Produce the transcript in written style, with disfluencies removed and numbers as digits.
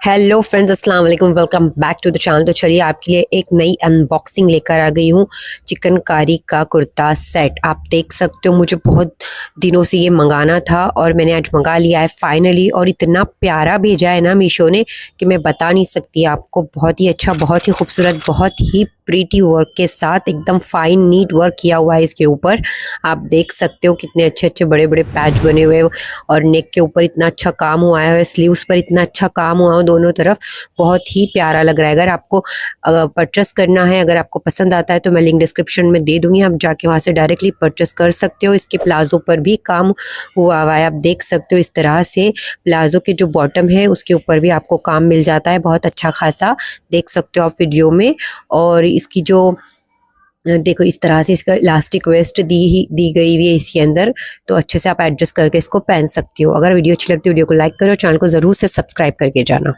Hello friends, अस्सलाम वालेकुम। Welcome back to the channel. तो चलिए आपके लिए एक नई अनबॉक्सिंग लेकर आ गई हूँ। चिकनकारी का कुर्ता सेट आप देख सकते हो। मुझे बहुत दिनों से ये मंगाना था और मैंने आज मंगा लिया है फाइनली। और इतना प्यारा भेजा है ना मीशो ने कि मैं बता नहीं सकती आपको। बहुत ही अच्छा, बहुत ही खूबसूरत, बहुत ही प्रीटी वर्क के साथ एकदम फाइन नीट वर्क किया हुआ है इसके ऊपर। आप देख सकते हो कितने अच्छे अच्छे बड़े बड़े पैच बने हुए हैं और नेक के ऊपर इतना अच्छा काम हुआ है, स्लीव्स पर इतना अच्छा काम हुआ है दोनों तरफ। बहुत ही प्यारा लग रहा है। अगर आपको परचेस करना है, अगर आपको पसंद आता है तो मैं लिंक डिस्क्रिप्शन में दे दूंगी, आप जाके वहाँ से डायरेक्टली परचेस कर सकते हो। इसके प्लाजो पर भी काम हुआ हुआ है, आप देख सकते हो। इस तरह से प्लाजो के जो बॉटम है उसके ऊपर भी आपको काम मिल जाता है, बहुत अच्छा खासा, देख सकते हो आप वीडियो में। और इसकी जो देखो इस तरह से इसका इलास्टिक वेस्ट दी गई हुई है इसके अंदर, तो अच्छे से आप एडजस्ट करके इसको पहन सकती हो। अगर वीडियो अच्छी लगती है वीडियो को लाइक करो, चैनल को ज़रूर से सब्सक्राइब करके जाना।